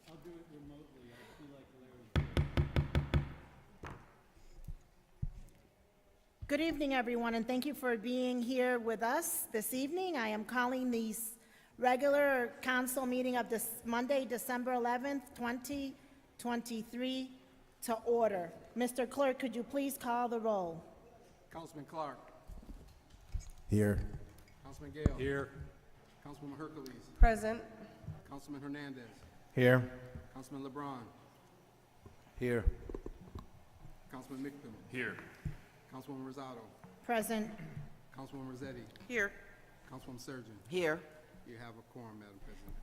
I'll do it remotely. I feel like Larry. Good evening, everyone, and thank you for being here with us this evening. I am calling the regular council meeting of this Monday, December 11th, 2023 to order. Mr. Clerk, could you please call the roll? Councilman Clark. Here. Councilman Gale. Here. Councilwoman Hercules. Present. Councilman Hernandez. Here. Councilman LeBron. Here. Councilman Mickham. Here. Councilwoman Rosado. Present. Councilwoman Rossetti. Here. Councilwoman Surgeon. Here. You have a quorum, Madam President.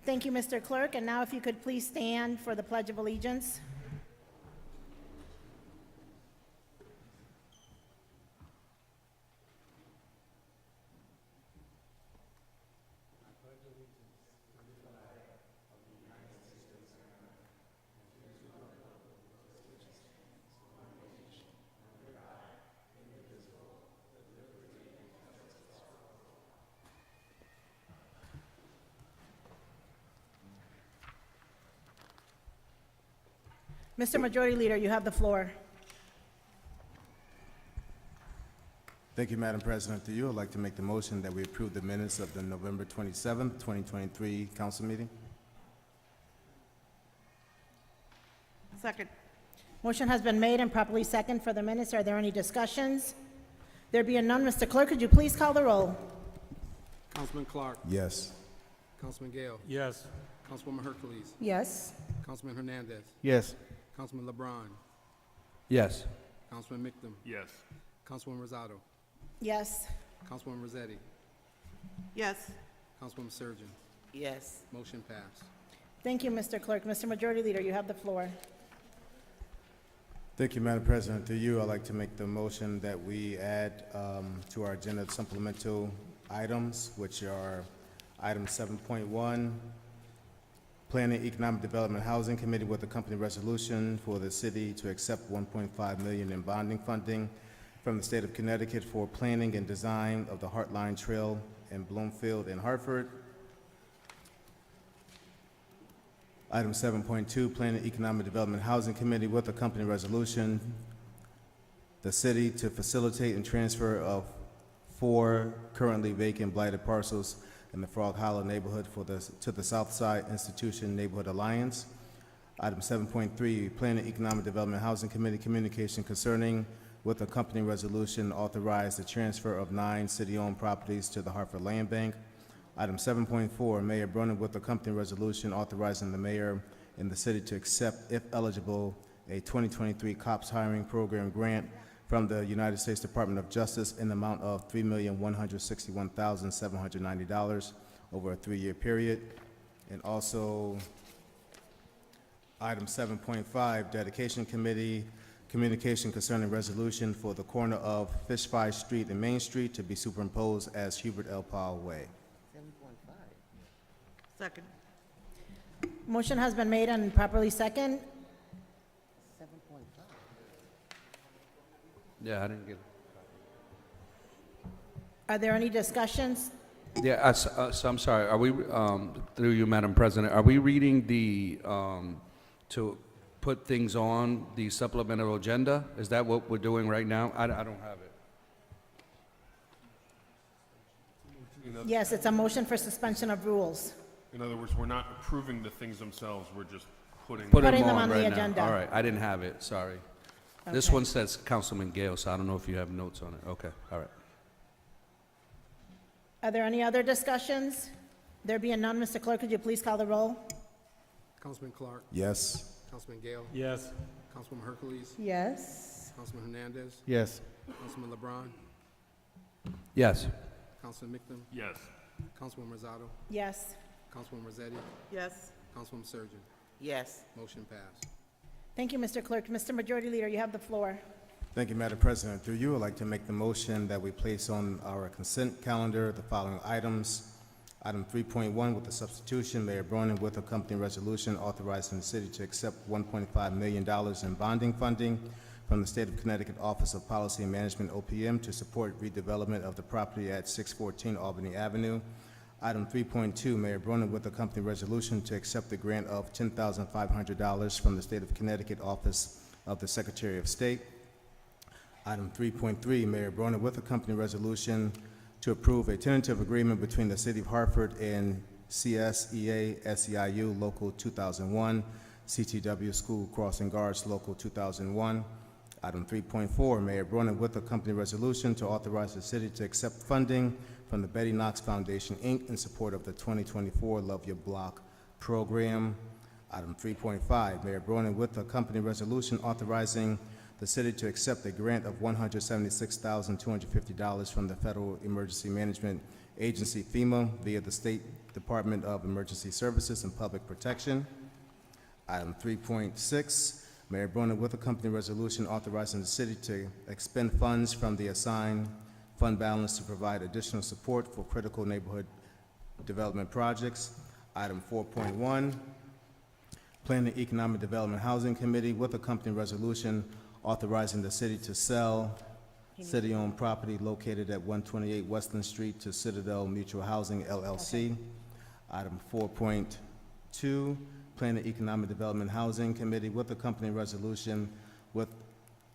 Thank you, Mr. Clerk, and now if you could please stand for the Pledge of Allegiance. Mr. Majority Leader, you have the floor. Thank you, Madam President. Through you, I'd like to make the motion that we approve the minutes of the November 27th, 2023 council meeting. Second. Motion has been made and properly second for the minutes. Are there any discussions? There being none, Mr. Clerk, could you please call the roll? Councilman Clark. Yes. Councilman Gale. Yes. Councilwoman Hercules. Yes. Councilman Hernandez. Yes. Councilman LeBron. Yes. Councilman Mickham. Yes. Councilwoman Rosado. Yes. Councilwoman Rossetti. Yes. Councilwoman Surgeon. Yes. Motion passed. Thank you, Mr. Clerk. Mr. Majority Leader, you have the floor. Thank you, Madam President. Through you, I'd like to make the motion that we add to our agenda supplemental items, which are item 7.1, Planning, Economic Development, Housing Committee with a company resolution for the city to accept $1.5 million in bonding funding from the state of Connecticut for planning and design of the Heartline Trail in Bloomfield and Hartford. Item 7.2, Planning, Economic Development, Housing Committee with a company resolution, the city to facilitate and transfer of 4 currently vacant blighted parcels in the Frog Hollow neighborhood to the Southside Institution Neighborhood Alliance. Item 7.3, Planning, Economic Development, Housing Committee communication concerning with a company resolution authorize the transfer of 9 city-owned properties to the Hartford Land Bank. Item 7.4, Mayor Bronin with a company resolution authorizing the mayor in the city to accept, if eligible, a 2023 COPS hiring program grant from the United States Department of Justice in the amount of $3,161,790 over a 3-year period. And also, item 7.5, Dedication Committee, communication concerning resolution for the corner of Fish Fry Street and Main Street to be superimposed as Hubert L. Powell Way. 7.5. Second. Motion has been made and properly second. 7.5. Yeah, I didn't get it. Are there any discussions? Yeah, so I'm sorry, are we, through you, Madam President, are we reading the, to put things on the supplemental agenda? Is that what we're doing right now? I don't have it. Yes, it's a motion for suspension of rules. In other words, we're not approving the things themselves, we're just putting Put Putting them on on the right now. agenda. All right, I didn't have it, sorry. This Okay. one says Councilman Gale, so I don't know if you have notes on it. Okay, all right. Are there any other discussions? There being none, Mr. Clerk, could you please call the roll? Councilman Clark. Yes. Councilman Gale. Yes. Councilwoman Hercules. Yes. Councilman Hernandez. Yes. Councilman LeBron. Yes. Councilman Mickham. yes. Councilwoman Rosado. Yes. Councilwoman Rossetti. Yes. Councilwoman Surgeon. Yes. Motion passed. Thank you, Mr. Clerk. Mr. Majority Leader, you have the floor. Thank you, Madam President. Through you, I'd like to make the motion that we place on our consent calendar the following items. Item 3.1 with the substitution, Mayor Bronin with a company resolution authorizing the city to accept $1.5 million in bonding funding from the State of Connecticut Office of Policy and Management, OPM, to support redevelopment of the property at 614 Albany Avenue. Item 3.2, Mayor Bronin with accompanying resolution to accept the grant of $10,500 from the State of Connecticut Office of the Secretary of State. Item 3.3, Mayor Bronin with accompanying resolution to approve a tentative agreement between the City of Hartford and CSEA SEIU Local 2001, CTW School Crossing Guards Local 2001. Item 3.4, Mayor Bronin with accompanying resolution to authorize the city to accept funding from the Betty Knox Foundation, Inc. in support of the 2024 Love Your Block program. Item 3.5, Mayor Bronin with accompanying resolution authorizing the city to accept a grant of $176,250 from the Federal Emergency Management Agency, FEMA, via the State Department of Emergency Services and Public Protection. Item 3.6, Mayor Bronin with accompanying resolution authorizing the city to expend funds from the assigned fund balance to provide additional support for critical neighborhood development projects. Item 4.1, Planning and Economic Development Housing Committee with accompanying resolution authorizing the city to sell city-owned property located at 128 Westland Street to Citadel Mutual Housing, LLC. Item 4.2, Planning and Economic Development Housing Committee with accompanying resolution with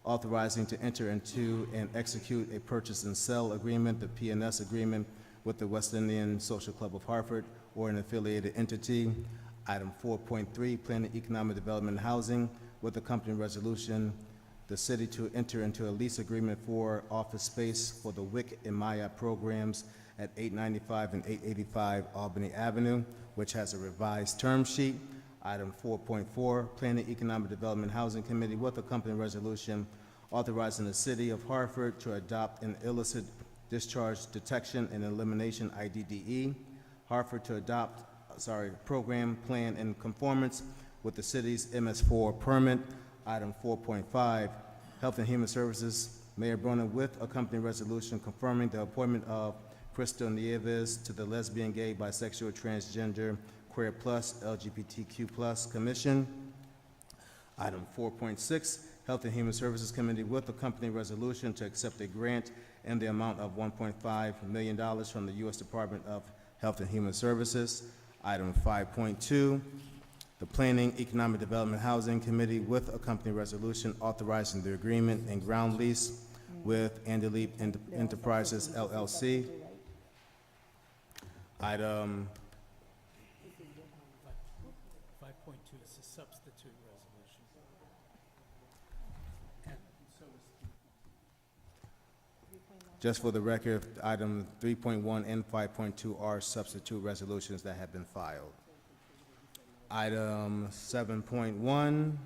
authorizing to enter into and execute a purchase and sell agreement, the PNS agreement, with the West Indian Social Club of Hartford or an affiliated entity. Item 4.3, Planning, Economic Development and Housing, with accompanying resolution, the city to enter into a lease agreement for office space for the WIC and Maya programs at 895 and 885 Albany Avenue, which has a revised term sheet. Item 4.4, Planning, Economic Development Housing Committee with accompanying resolution authorizing the city of Hartford to adopt an illicit discharge detection and elimination IDDE. Hartford to adopt, program plan in conformance with the city's MS4 permit. Item 4.5, Health and Human Services, Mayor Bronin with accompanying resolution confirming the appointment of Crystal Nieves to the Lesbian, Gay, Bisexual, Transgender, Queer Plus, LGBTQ Plus Commission. Item 4.6, Health and Human Services Committee with accompanying resolution to accept a grant in the amount of $1.5 million from the U.S. Department of Health and Human Services. Item 5.2, the Planning, Economic Development Housing Committee with accompanying resolution authorizing the agreement and ground lease with Andaleep Enterprises, LLC. Item 5.2 is a substitute resolution. And so is Just for the record, item 3.1 and 5.2 are substitute resolutions that have been filed. Item 7.1,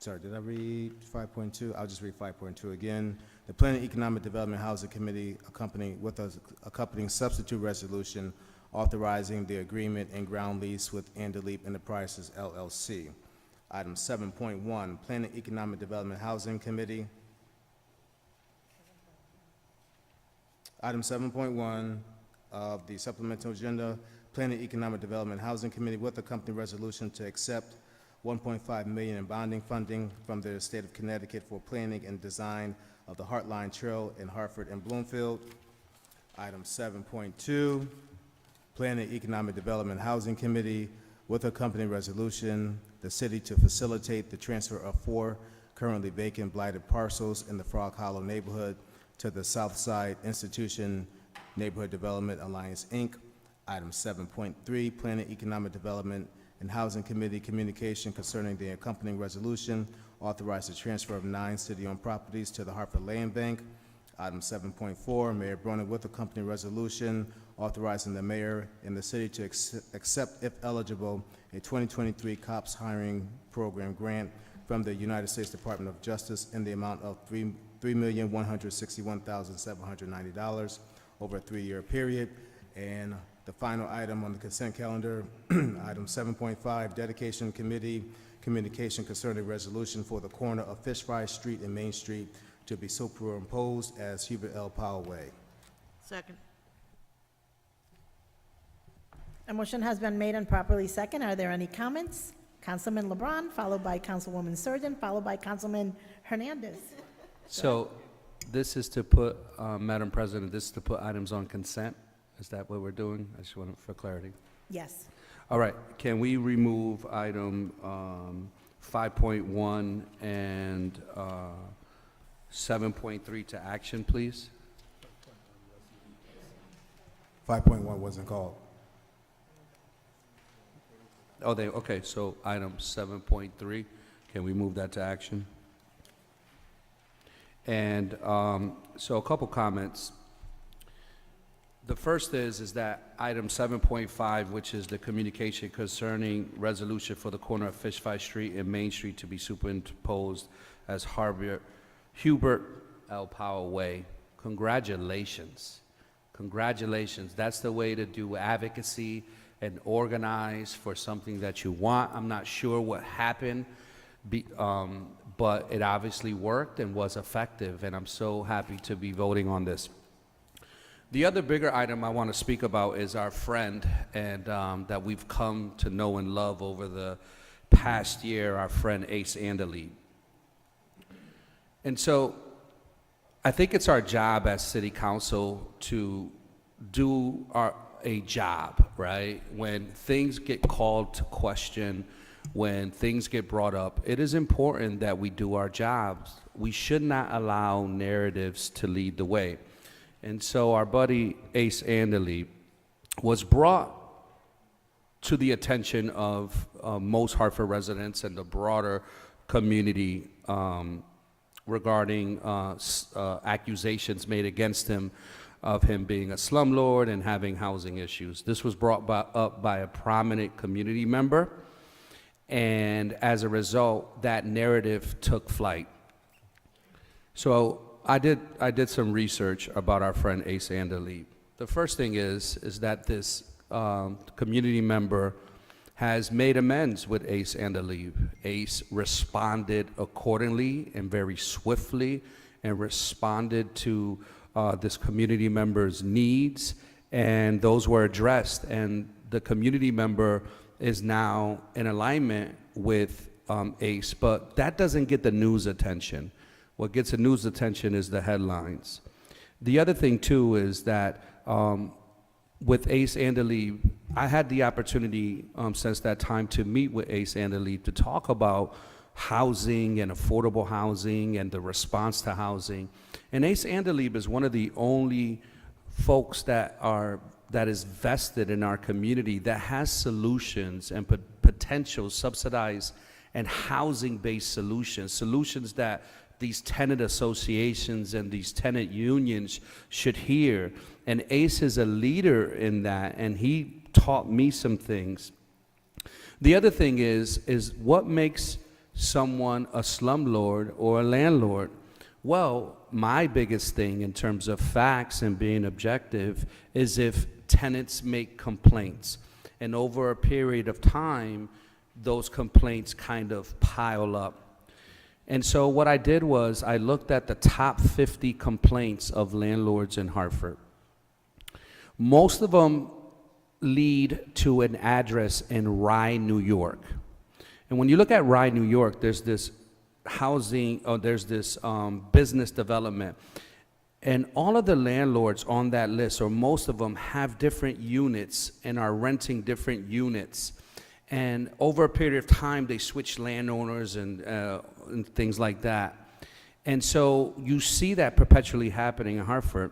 sorry, did I read 5.2? I'll just read 5.2 again. The Planning, Economic Development Housing Committee accompanying substitute resolution authorizing the agreement and ground lease with Andaleep Enterprises, LLC. Item 7.1, Planning, Economic Development Housing Committee. Item 7.1 of the supplemental agenda, Planning, Economic Development Housing Committee with accompanying resolution to accept $1.5 million in bonding funding from the state of Connecticut for planning and design of the Heartline Trail in Hartford and Bloomfield. Item 7.2, Planning, Economic Development Housing Committee with accompanying resolution, the city to facilitate the transfer of 4 currently vacant blighted parcels in the Frog Hollow neighborhood to the Southside Institution Neighborhood Development Alliance, Inc. Item 7.3, Planning, Economic Development and Housing Committee communication concerning the accompanying resolution authorize the transfer of 9 city-owned properties to the Hartford Land Bank. Item 7.4, Mayor Bronin with accompanying resolution authorizing the mayor and the city to accept, if eligible, a 2023 COPS hiring program grant from the United States Department of Justice in the amount of $3,161,790 over a 3-year period. And the final item on the consent calendar, item 7.5, Dedication Committee communication concerning resolution for the corner of Fish Fry Street and Main Street to be superimposed as Hubert L. Powell Way. Second. A motion has been made and properly second. Are there any comments? Councilman LeBron, followed by Councilwoman Surgeon, followed by Councilman Hernandez. So this is to put, Madam President, this is to put items on consent? Is that what we're doing? I just want for clarity. Yes. All right, can we remove item 5.1 and 7.3 to action, please? 5.1 wasn't called. Oh, okay, so item 7.3, can we move that to action? And so a couple comments. The first is that item 7.5, which is the communication concerning resolution for the corner of Fish Fry Street and Main Street to be superimposed as Hubert L. Powell Way. Congratulations. Congratulations. That's the way to do advocacy and organize for something that you want. I'm not sure what happened, but it obviously worked and was effective, and I'm so happy to be voting on this. The other bigger item I want to speak about is our friend, and that we've come to know and love over the past year, our friend Ace Anderle. And so I think it's our job as city council to do a job, right? When things get called to question, when things get brought up, it is important that we do our jobs. We should not allow narratives to lead the way. And so our buddy Ace Anderle was brought to the attention of most Hartford residents and the broader community regarding accusations made against him of him being a slumlord and having housing issues. This was brought up by a prominent community member, and as a result, that narrative took flight. So I did some research about our friend Ace Anderle. The first thing is that this community member has made amends with Ace Anderle. Ace responded accordingly and very swiftly and responded to this community member's needs, and those were addressed, and the community member is now in alignment with Ace, but that doesn't get the news attention. What gets the news attention is the headlines. The other thing too is that with Ace Anderle, I had the opportunity since that time to meet with Ace Anderle to talk about housing and affordable housing and the response to housing. And Ace Anderle is one of the only folks that is vested in our community that has solutions and potential subsidized and housing-based solutions that these tenant associations and these tenant unions should hear. And Ace is a leader in that, and he taught me some things. The other thing is what makes someone a slumlord or a landlord? Well, my biggest thing in terms of facts and being objective is if tenants make complaints. And over a period of time, those complaints kind of pile up. And so what I did was I looked at the top 50 complaints of landlords in Hartford. Most of them lead to an address in Rye, New York. And when you look at Rye, New York, there's this business development. And all of the landlords on that list, or most of them, have different units and are renting different units. And over a period of time, they switch landowners and things like that. And so you see that perpetually happening in Hartford.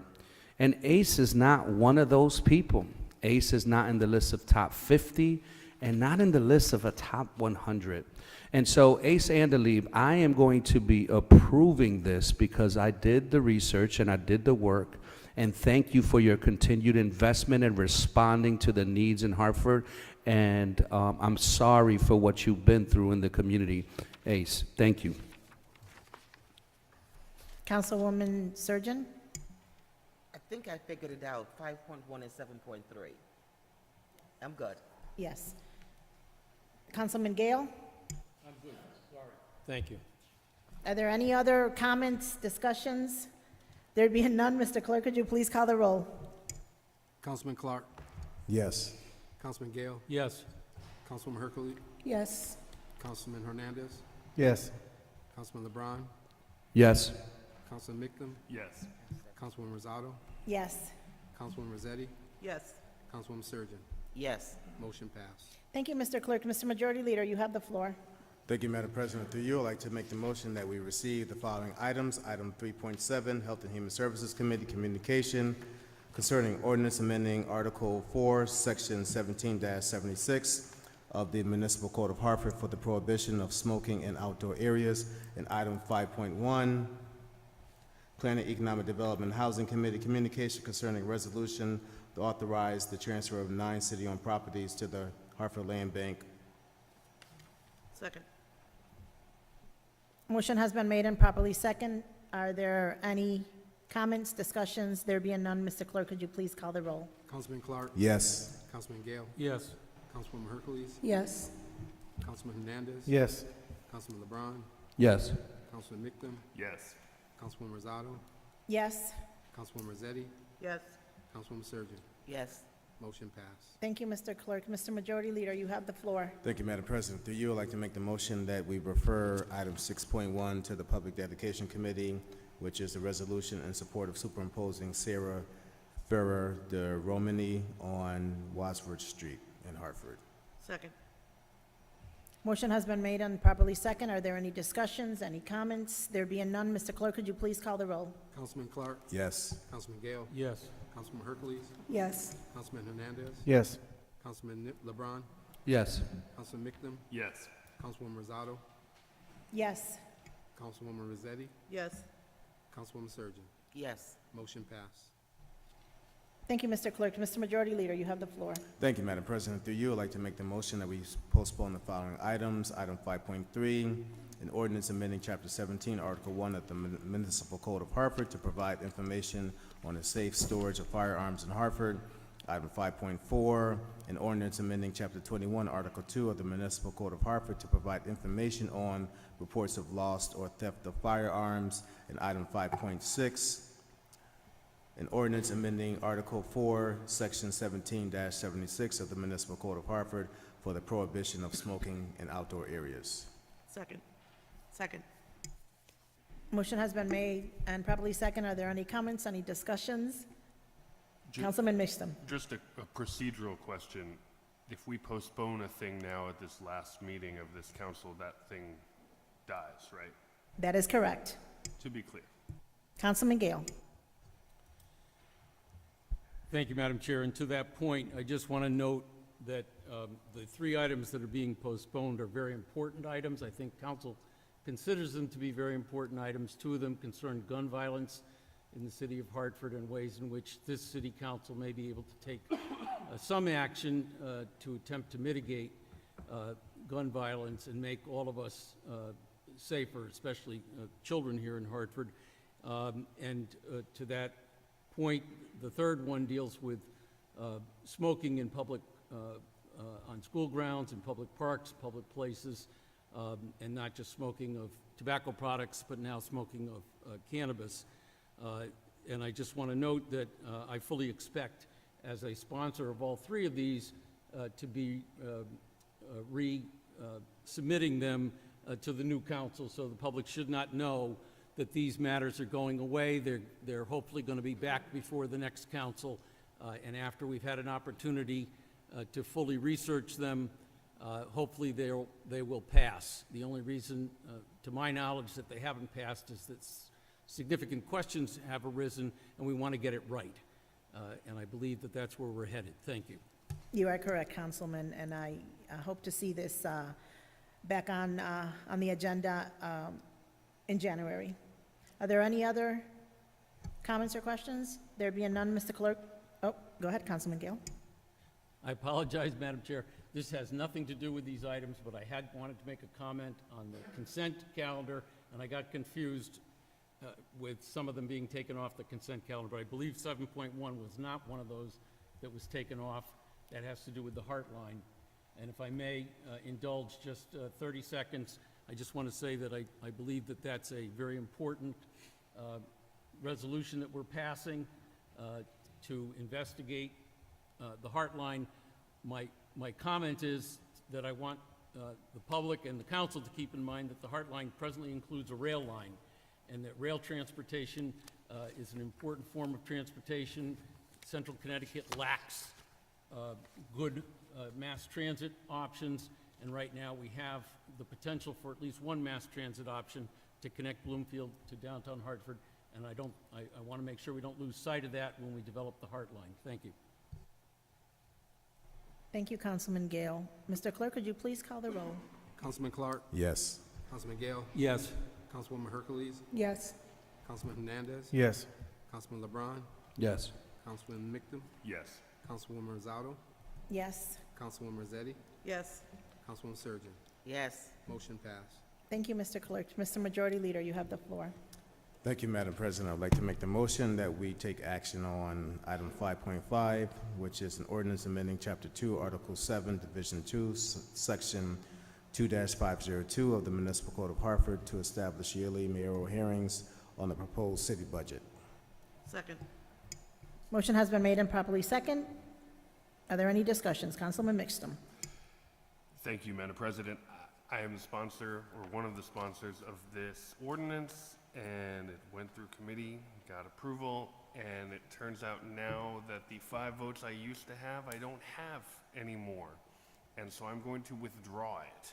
And Ace is not one of those people. Ace is not in the list of top 50 and not in the list of a top 100. And so Ace Anderle, I am going to be approving this because I did the research and I did the work. And thank you for your continued investment and responding to the needs in Hartford. And I'm sorry for what you've been through in the community. Ace, thank you. Councilwoman Surgeon? I think I figured it out, 5.1 and 7.3. I'm good. Yes. Councilman Gale? Thank you. Are there any other comments, discussions? There being none, Mr. Clerk, could you please call the roll? Councilman Clark, Yes. Councilman Gale, Yes. Councilwoman Hercule, Yes. Councilman Hernandez, Yes. Councilman LeBron, Yes. Councilman Mickham, Yes. Councilwoman Rosado, Yes. Councilwoman Rossetti, Yes. Councilwoman Surgeon. Yes. Motion passed. Thank you, Mr. Clerk. Mr. Majority Leader, you have the floor. Thank you, Madam President. Through you, I'd like to make the motion that we receive the following items. Item 3.7, Health and Human Services Committee communication concerning ordinance amending Article 4, Section 17-76 of the Municipal Code of Hartford for the prohibition of smoking in outdoor areas. And item 5.1, Planning, Economic Development, and Housing Committee communication concerning resolution to authorize the transfer of 9 city-owned properties to the Hartford Land Bank. Second. Motion has been made and properly second. Are there any comments, discussions? There being none, Mr. Clerk, could you please call the roll? Councilman Clark. Yes. Councilman Gale. Yes. Councilwoman Hercules. Yes. Councilman Hernandez. Yes. Councilman LeBron. Yes. Councilman Mickham. Yes. Councilwoman Rosado. Yes. Councilwoman Rozzetti. Yes. Councilwoman Surgeon. Yes. Motion passed. Thank you, Mr. Clerk. Mr. Majority Leader, you have the floor. Thank you, Madam President. Through you, I'd like to make the motion that we refer item 6.1 to the Public Dedication Committee, which is a resolution in support of superimposing Sarah Ferrer de Romani on Wadsworth Street in Hartford. Second. Motion has been made and properly second. Are there any discussions, any comments? There being none, Mr. Clerk, could you please call the roll? Councilman Clark. Yes. Councilman Gale. Yes. Councilman Hercules. Yes. Councilman Hernandez. Yes. Councilman LeBron. Yes. Councilman Mickham. Yes. Councilwoman Rosado. Yes. Councilwoman Rozzetti. Yes. Councilwoman Surgeon. Yes. Motion passed. Thank you, Mr. Clerk. Mr. Majority Leader, you have the floor. Thank you, Madam President. Through you, I'd like to make the motion that we postpone the following items. Item 5.3, an ordinance amending Chapter 17, Article 1 of the Municipal Code of Hartford to provide information on the safe storage of firearms in Hartford. Item 5.4, an ordinance amending Chapter 21, Article 2 of the Municipal Code of Hartford to provide information on reports of lost or theft of firearms. And item 5.6, an ordinance amending Article 4, Section 17-76 of the Municipal Code of Hartford for the prohibition of smoking in outdoor areas. Second. Second. Motion has been made and properly second. Are there any comments, any discussions? Ju- Councilman Mishtam. Just a procedural question. If we postpone a thing now at this last meeting of this council, that thing dies, right? That is correct. To be clear. Councilman Gale. Thank you, Madam Chair. And to that point, I just want to note that the 3 items that are being postponed are very important items. I think council considers them to be very important items. 2 of them concern gun violence in the city of Hartford and ways in which this city council may be able to take some action to attempt to mitigate gun violence and make all of us safer, especially children here in Hartford. To that point, the 3rd one deals with smoking in public, on school grounds, in public parks, public places, and not just smoking of tobacco products, but now smoking of cannabis. And I just want to note that I fully expect, as a sponsor of all 3 of these, to be submitting them to the new council, so the public should not know that these matters are going away. They're hopefully going to be back before the next council, and after we've had an opportunity to fully research them, hopefully they will pass. The only reason, to my knowledge, that they haven't passed is that significant questions have arisen, and we want to get it right. And I believe that that's where we're headed. Thank you. You are correct, Councilman, and I hope to see this back on the agenda in January. Are there any other comments or questions? There being none, Mr. Clerk? Oh, go ahead, Councilman Gale. I apologize, Madam Chair. This has nothing to do with these items, but I had wanted to make a comment on the consent calendar, and I got confused with some of them being taken off the consent calendar, but I believe 7.1 was not one of those that was taken off. That has to do with the Heartline. And if I may indulge just 30 seconds, I just want to say that I believe that that's a very important resolution that we're passing to investigate the Heartline. My comment is that I want the public and the council to keep in mind that the Heartline presently includes a rail line, and that rail transportation is an important form of transportation. Central Connecticut lacks good mass transit options, and right now we have the potential for at least one mass transit option to connect Bloomfield to downtown Hartford, and I want to make sure we don't lose sight of that when we develop the Heart Line. Thank you. Thank you, Councilman Gale. Mr. Clerk, could you please call the roll? Councilman Clark, Yes. Councilman Gale, Yes. Councilwoman Hercules, Yes. Councilman Hernandez, Yes. Councilman LeBron, Yes. Councilman Mictum, Yes. Councilwoman Rosado, Yes. Councilwoman Rozzetti, Yes. Councilwoman Surgeon. Yes. Motion passed. Thank you, Mr. Clerk. Mr. Majority Leader, you have the floor. Thank you, Madam President. I'd like to make the motion that we take action on item 5.5, which is an ordinance amending Chapter 2, Article 7, Division 2, Section 2-502 of the Municipal Code of Hartford to establish yearly mayoral hearings on the proposed city budget. Second. Motion has been made and properly second. Are there any discussions? Councilman Mixtum. Thank you, Madam President. I am the sponsor, or one of the sponsors of this ordinance, and it went through committee, got approval, and it turns out now that the 5 votes I used to have, I don't have anymore. And so I'm going to withdraw it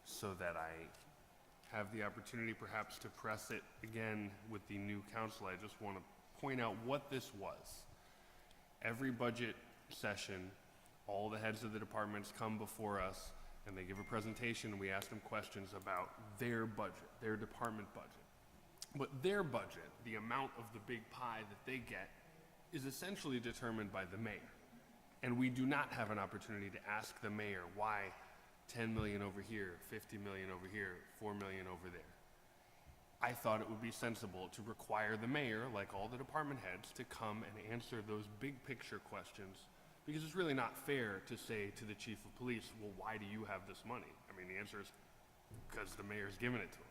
so that I have the opportunity perhaps to press it again with the new council. I just want to point out what this was. Every budget session, all the heads of the departments come before us and they give a presentation and we ask them questions about their budget, their department budget. But their budget, the amount of the big pie that they get, is essentially determined by the mayor. And we do not have an opportunity to ask the mayor why 10 million over here, 50 million over here, 4 million over there. I thought it would be sensible to require the mayor, like all the department heads, to come and answer those big picture questions, because it's really not fair to say to the chief of police, well, why do you have this money? I mean, the answer is because the mayor's given it to him.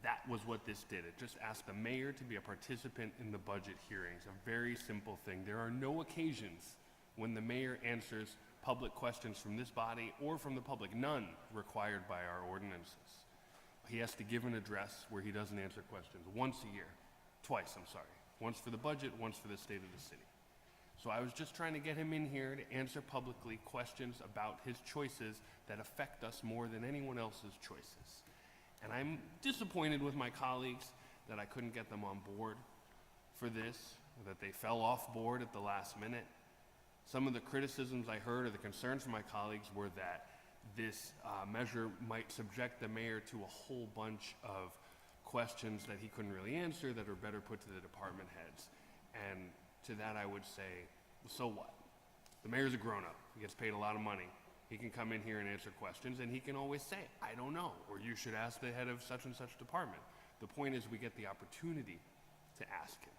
That was what this did. It just asked the mayor to be a participant in the budget hearings, a very simple thing. There are no occasions when the mayor answers public questions from this body or from the public, none required by our ordinances. He has to give an address where he doesn't answer questions once a year, twice, I'm sorry. Once for the budget, once for the state of the city. So I was just trying to get him in here to answer publicly questions about his choices that affect us more than anyone else's choices. And I'm disappointed with my colleagues that I couldn't get them on board for this, that they fell off board at the last minute. Some of the criticisms I heard or the concerns from my colleagues were that this measure might subject the mayor to a whole bunch of questions that he couldn't really answer that are better put to the department heads. And to that I would say, so what? The mayor's a grown-up. He gets paid a lot of money. He can come in here and answer questions, and he can always say, I don't know, or you should ask the head of such and such department. The point is we get the opportunity to ask him.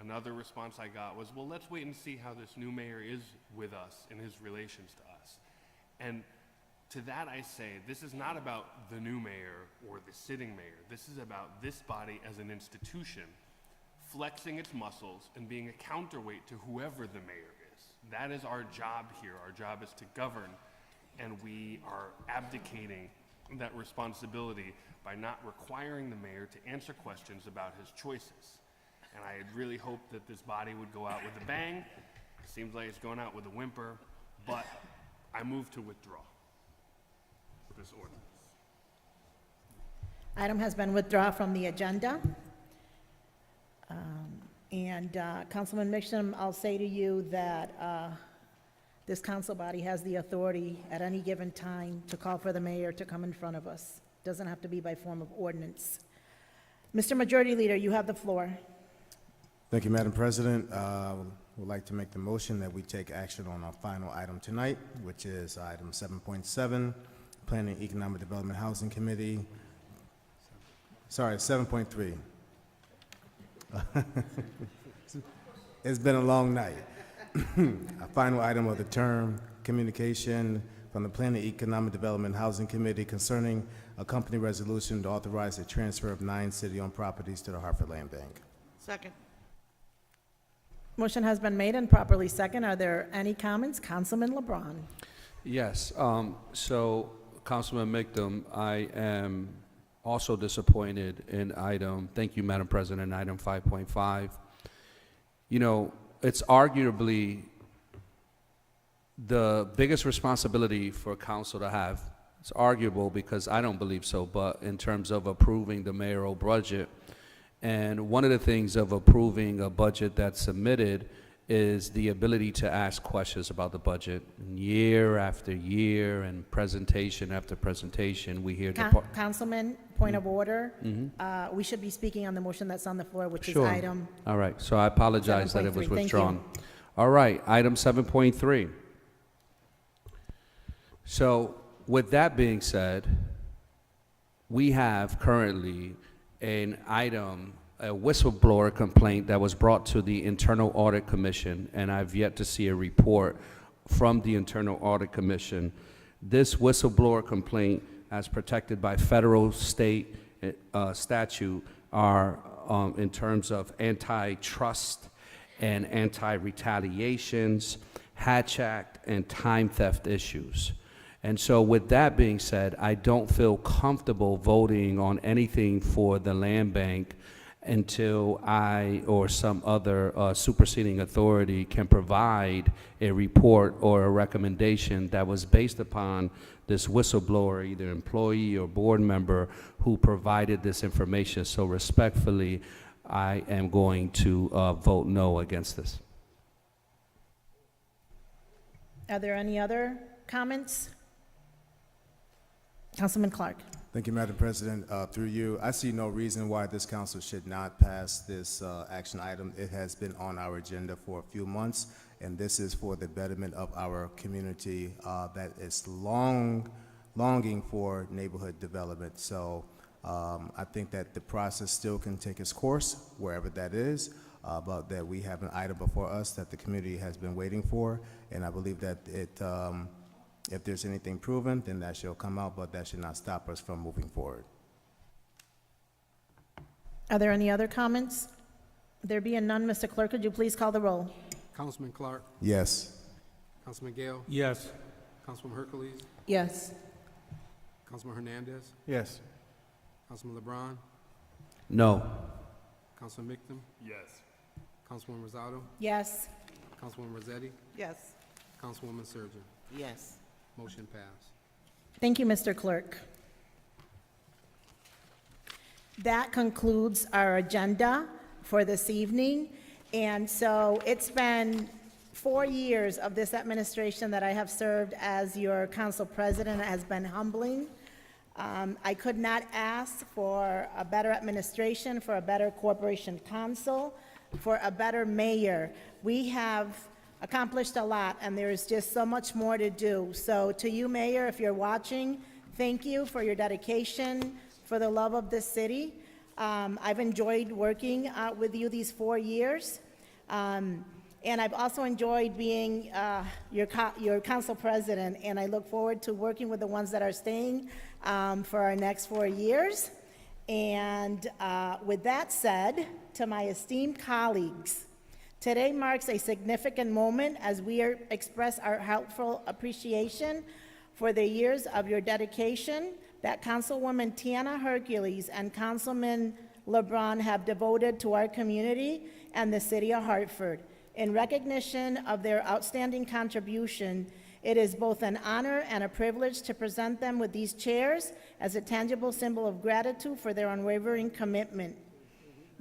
Another response I got was, well, let's wait and see how this new mayor is with us in his relations to us. And to that I say, this is not about the new mayor or the sitting mayor. This is about this body as an institution flexing its muscles and being a counterweight to whoever the mayor is. That is our job here. Our job is to govern, and we are abdicating that responsibility by not requiring the mayor to answer questions about his choices. And I had really hoped that this body would go out with a bang. It seems like it's going out with a whimper, but I move to withdraw this ordinance. Item has been withdrawn from the agenda. Councilman Mixtum, I'll say to you that this council body has the authority at any given time to call for the mayor to come in front of us. Doesn't have to be by form of ordinance. Mr. Majority Leader, you have the floor. Thank you, Madam President. Would like to make the motion that we take action on our final item tonight, which is item 7.7, Planning and Economic Development Housing Committee. Sorry, 7.3. It's been a long night. A final item of the term, communication from the Planning and Economic Development Housing Committee concerning a company resolution to authorize the transfer of 9 city-owned properties to the Hartford Land Bank. Second. Motion has been made and properly second. Are there any comments? Councilman LeBron. Yes, so Councilman Mictum, I am also disappointed in item, thank you, Madam President, item 5.5. You know, it's arguably the biggest responsibility for council to have. It's arguable because I don't believe so, but in terms of approving the mayoral budget. And one of the things of approving a budget that's submitted is the ability to ask questions about the budget. And year after year and presentation after presentation, we hear Councilman, point of order. We should be speaking on the motion that's on the floor, which is Sure. item. All right, so I apologize that it was 7.3. Thank withdrawn. All right, item 7.3. So with that being said, we have currently an item, a whistleblower complaint that was brought to the Internal Audit Commission, and I've yet to see a report from the Internal Audit Commission. This whistleblower complaint, as protected by federal, state statute, are in terms of antitrust and anti-retaliations, Hatch Act, and time theft issues. And so with that being said, I don't feel comfortable voting on anything for the land bank until I or some other superseding authority can provide a report or a recommendation that was based upon this whistleblower, either employee or board member, who provided this information. So respectfully, I am going to vote no against this. Are there any other comments? Councilman Clark. Thank you, Madam President. Through you, I see no reason why this council should not pass this action item. It has been on our agenda for a few months, and this is for the betterment of our community that is longing for neighborhood development. So I think that the process still can take its course, wherever that is, but that we have an item before us that the community has been waiting for, and I believe that if there's anything proven, then that shall come out, but that should not stop us from moving forward. Are there any other comments? There being none, Mr. Clerk, could you please call the roll? Councilman Clark, Yes. Councilman Gale, Yes. Councilman Hercules, Yes. Councilman Hernandez, Yes. Councilman LeBron, No. Councilman Mictum, Yes. Councilwoman Rosado, Yes. Councilwoman Rossetti, Yes. Councilwoman Surgeon. Yes. Motion passed. Thank you, Mr. Clerk. That concludes our agenda for this evening. And so it's been 4 years of this administration that I have served as your council president. It has been humbling. I could not ask for a better administration, for a better corporation council, for a better mayor. We have accomplished a lot, and there is just so much more to do. So to you, Mayor, if you're watching, thank you for your dedication, for the love of this city. I've enjoyed working with you these 4 years. And I've also enjoyed being your council president, and I look forward to working with the ones that are staying for our next 4 years. And with that said, to my esteemed colleagues, today marks a significant moment as we express our heartfelt appreciation for the years of your dedication that Councilwoman Tiana Hercules and Councilman LeBron have devoted to our community and the city of Hartford. In recognition of their outstanding contribution, it is both an honor and a privilege to present them with these chairs as a tangible symbol of gratitude for their unwavering commitment.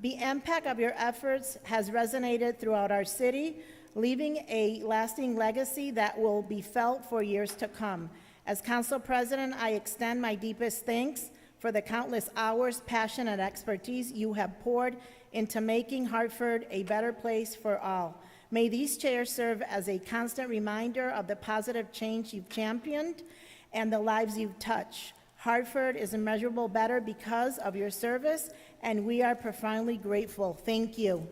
The impact of your efforts has resonated throughout our city, leaving a lasting legacy that will be felt for years to come. As Council President, I extend my deepest thanks for the countless hours, passion, and expertise you have poured into making Hartford a better place for all. May these chairs serve as a constant reminder of the positive change you've championed and the lives you've touched. Hartford is immeasurable better because of your service, and we are profoundly grateful. Thank you.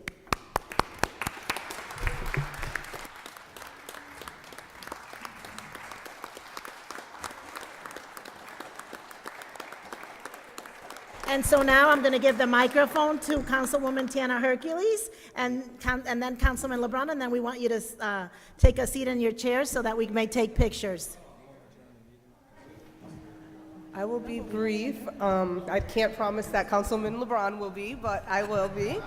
And so now I'm going to give the microphone to Councilwoman Tiana Hercules and then Councilman LeBron, and then we want you to take a seat in your chairs so that we may take pictures. I will be brief. I can't promise that Councilman LeBron will be, but I will be.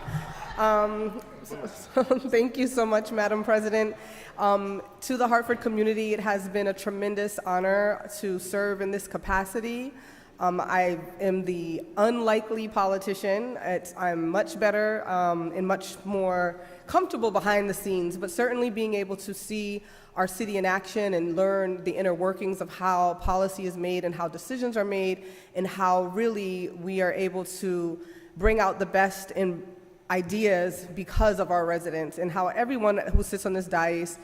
Thank you so much, Madam President. To the Hartford community, it has been a tremendous honor to serve in this capacity. I am the unlikely politician. I'm much better and much more comfortable behind the scenes, but certainly being able to see our city in action and learn the inner workings of how policy is made and how decisions are made and how really we are able to bring out the best in ideas because of our residents, and how everyone who sits on this dais,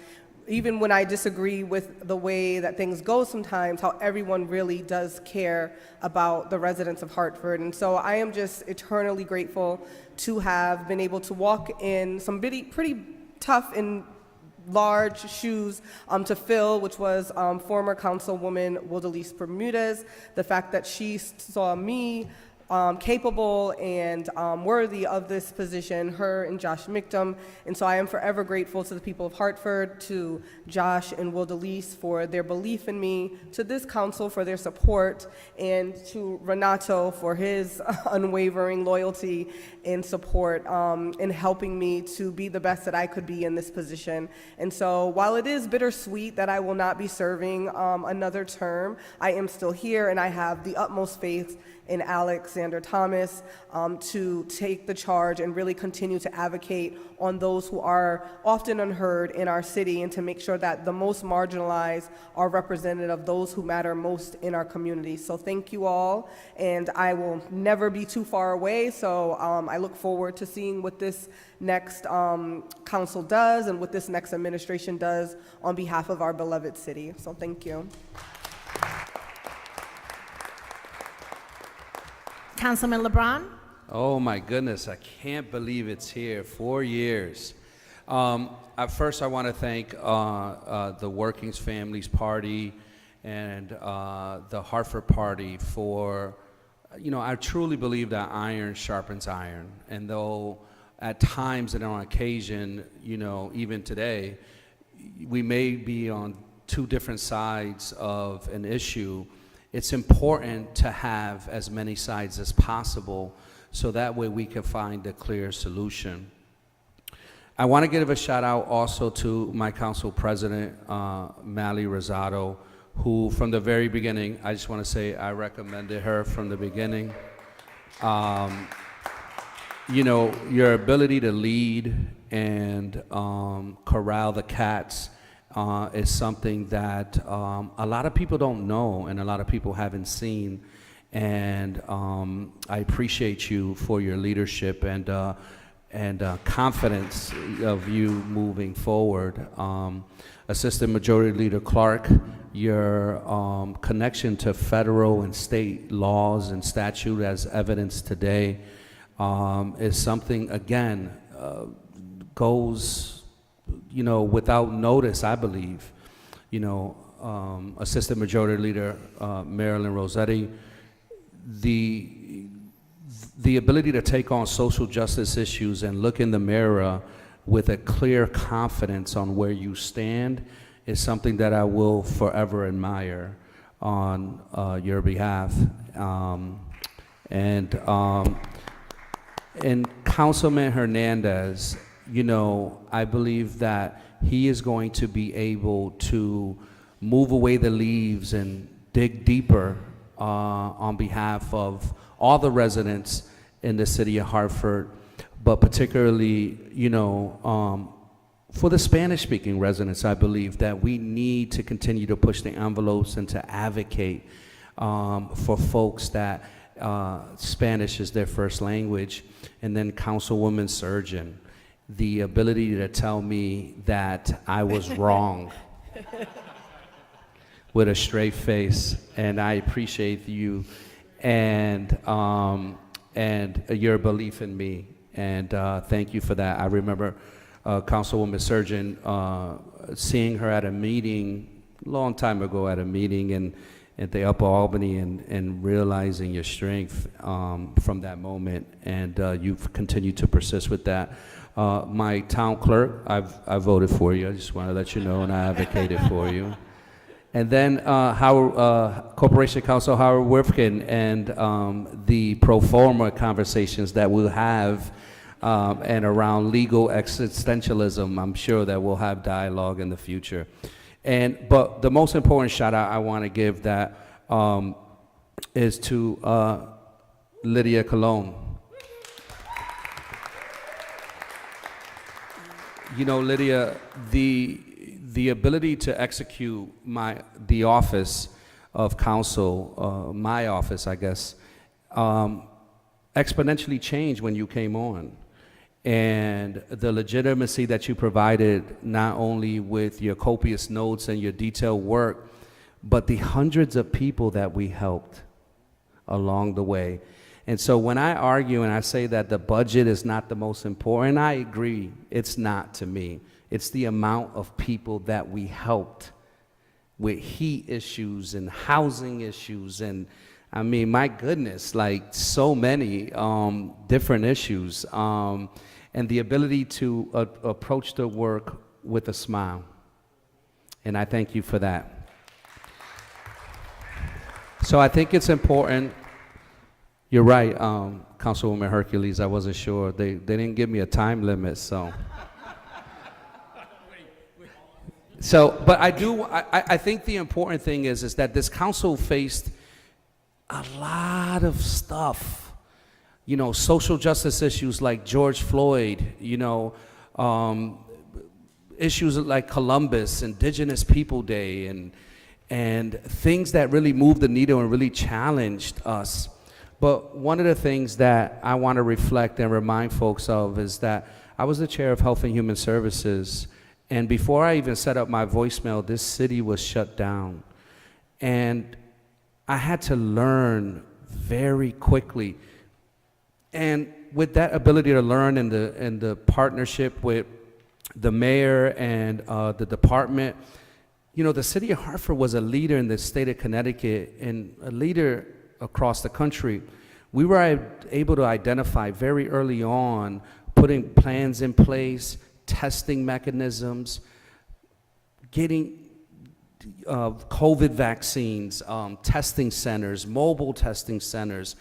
even when I disagree with the way that things go sometimes, how everyone really does care about the residents of Hartford. And so I am just eternally grateful to have been able to walk in some pretty tough and large shoes to fill, which was former Councilwoman Wildalise Bermudez. The fact that she saw me capable and worthy of this position, her and Josh Mictum. And so I am forever grateful to the people of Hartford, to Josh and Wildalise for their belief in me, to this council for their support, and to Renato for his unwavering loyalty and support in helping me to be the best that I could be in this position. And so while it is bittersweet that I will not be serving another term, I am still here, and I have the utmost faith in Alexander Thomas to take the charge and really continue to advocate on those who are often unheard in our city, and to make sure that the most marginalized are represented of those who matter most in our community. So thank you all, and I will never be too far away, so I look forward to seeing what this next council does and what this next administration does on behalf of our beloved city. So thank you. Councilman LeBron? Oh my goodness, I can't believe it's here, 4 years. At first, I want to thank the Workings Families Party and the Hartford Party for, I truly believe that iron sharpens iron. And though at times and on occasion, even today, we may be on two different sides of an issue, it's important to have as many sides as possible so that way we can find a clear solution. I want to give a shout out also to my council president, Mally Rosado, who from the very beginning, I just want to say I recommended her from the beginning. Your ability to lead and corral the cats is something that a lot of people don't know and a lot of people haven't seen. And I appreciate you for your leadership and confidence of you moving forward. Assistant Majority Leader Clark, your connection to federal and state laws and statute as evidenced today is something, again, goes without notice, I believe. Assistant Majority Leader Marilyn Rossetti, the ability to take on social justice issues and look in the mirror with a clear confidence on where you stand is something that I will forever admire on your behalf. And Councilman Hernandez, I believe that he is going to be able to move away the leaves and dig deeper on behalf of all the residents in the city of Hartford, but particularly, for the Spanish-speaking residents. I believe that we need to continue to push the envelopes and to advocate for folks that Spanish is their first language. And then Councilwoman Surgeon, the ability to tell me that I was wrong with a straight face, and I appreciate you and your belief in me, and thank you for that. I remember Councilwoman Surgeon seeing her at a meeting a long time ago at a meeting at the Upper Albany and realizing your strength from that moment, and you've continued to persist with that. My town clerk, I voted for you. I just want to let you know, and I advocated for you. And then Corporation Counsel Howard Worthkin and the pro forma conversations that we'll have and around legal existentialism. I'm sure that we'll have dialogue in the future. But the most important shout out I want to give that is to Lydia Colon. You know, Lydia, the ability to execute the office of counsel, my office, I guess, exponentially changed when you came on. And the legitimacy that you provided, not only with your copious notes and your detailed work, but the hundreds of people that we helped along the way. And so when I argue and I say that the budget is not the most important, I agree, it's not to me. It's the amount of people that we helped with heat issues and housing issues, and I mean, my goodness, like so many different issues, and the ability to approach the work with a smile. And I thank you for that. So I think it's important. You're right, Councilwoman Hercules, I wasn't sure. They didn't give me a time limit, so. But I think the important thing is that this council faced a lot of stuff. You know, social justice issues like George Floyd, you know, issues like Columbus, Indigenous People Day, and things that really moved the needle and really challenged us. But one of the things that I want to reflect and remind folks of is that I was the chair of Health and Human Services, and before I even set up my voicemail, this city was shut down. And I had to learn very quickly. And with that ability to learn and the partnership with the mayor and the department, you know, the city of Hartford was a leader in the state of Connecticut and a leader across the country. We were able to identify very early on, putting plans in place, testing mechanisms, getting COVID vaccines, testing centers, mobile testing centers,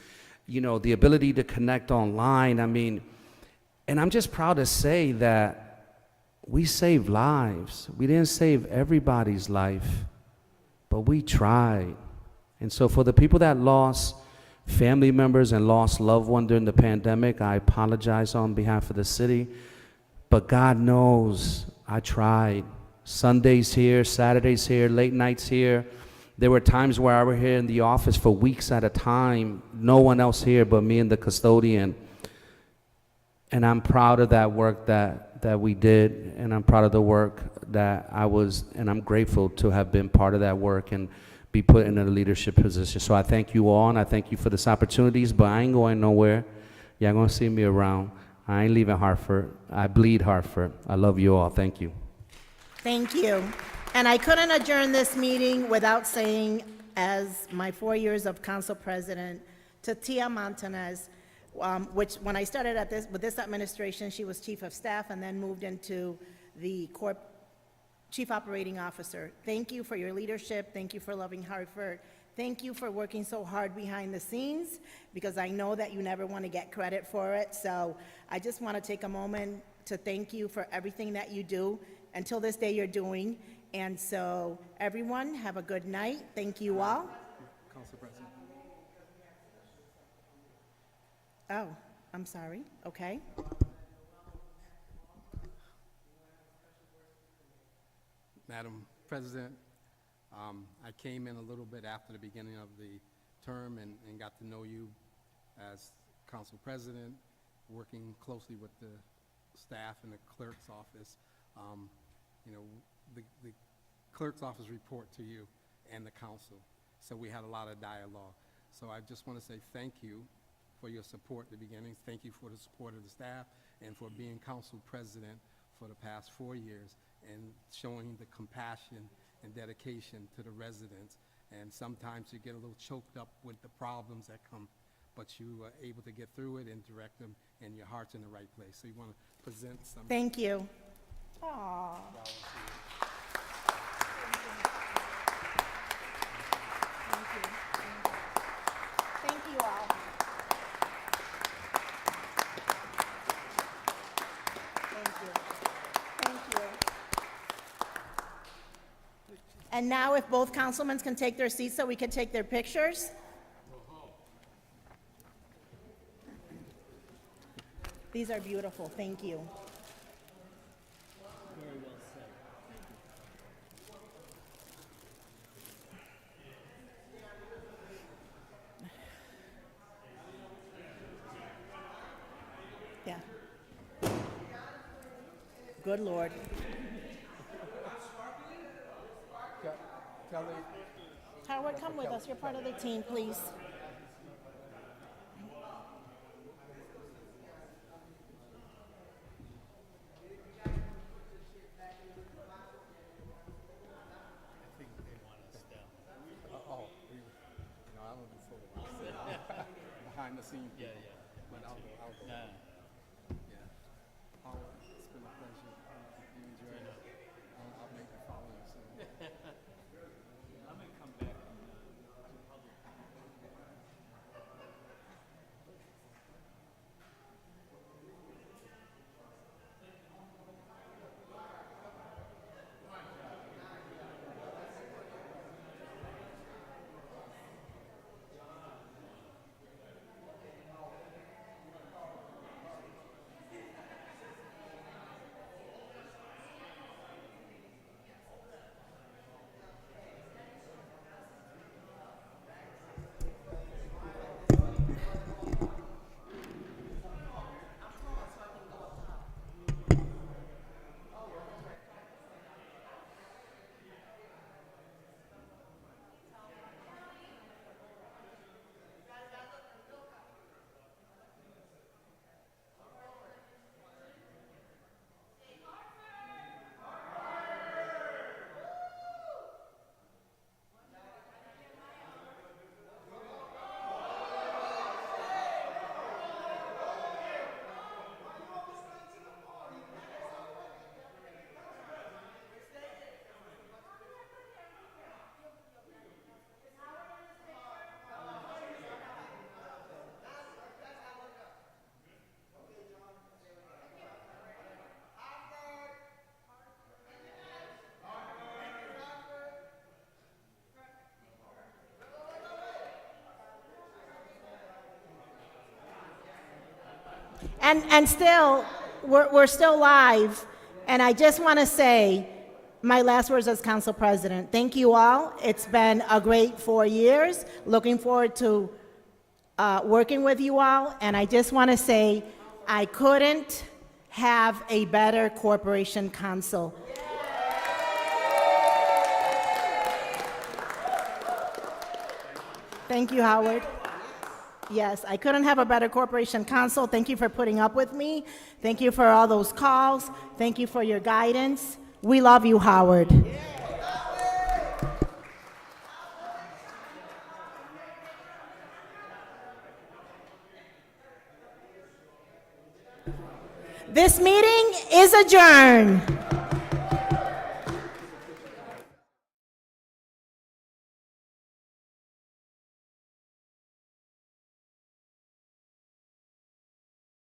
you know, the ability to connect online. I mean, and I'm just proud to say that we saved lives. We didn't save everybody's life, but we tried. And so for the people that lost family members and lost loved ones during the pandemic, I apologize on behalf of the city. But God knows I tried. Sundays here, Saturdays here, late nights here. There were times where I was here in the office for weeks at a time, no one else here but me and the custodian. And I'm proud of that work that we did, and I'm proud of the work that I was, and I'm grateful to have been part of that work and be put in a leadership position. So I thank you all, and I thank you for this opportunities, but I ain't going nowhere. Y'all gonna see me around. I ain't leaving Hartford. I bleed Hartford. I love you all. Thank you. Thank you. And I couldn't adjourn this meeting without saying, as my 4 years of council president, to Tia Montanez, which when I started with this administration, she was chief of staff and then moved into the chief operating officer. Thank you for your leadership. Thank you for loving Hartford. Thank you for working so hard behind the scenes, because I know that you never want to get credit for it. So I just want to take a moment to thank you for everything that you do until this day you're doing. And so everyone, have a good night. Thank you all. Council President. Oh, I'm sorry. Okay. Madam President, I came in a little bit after the beginning of the term and got to know you as council president, working closely with the staff in the clerk's office. You know, the clerk's office report to you and the council, so we had a lot of dialogue. So I just want to say thank you for your support at the beginning. Thank you for the support of the staff and for being council president for the past 4 years and showing the compassion and dedication to the residents. And sometimes you get a little choked up with the problems that come, but you are able to get through it and direct them, and your heart's in the right place. So you want to present some. Thank you. Aww. Thank you all. And now if both councilmen can take their seats so we can take their pictures. These are beautiful, thank you. Yeah. Good Lord. Howard, come with us. You're part of the team, please. Behind the scenes. Yeah, yeah. But I'll go. Yeah. Howard, it's been a pleasure. You enjoyed it. I'll make the following soon. I'm gonna come back and do public. And still, we're still live, and I just want to say my last words as council president. Thank you all. It's been a great 4 years. Looking forward to working with you all, and I just want to say I couldn't have a better corporation council. Thank you, Howard. Yes, I couldn't have a better corporation council. Thank you for putting up with me. Thank you for all those calls. Thank you for your guidance. We love you, Howard. This meeting is adjourned.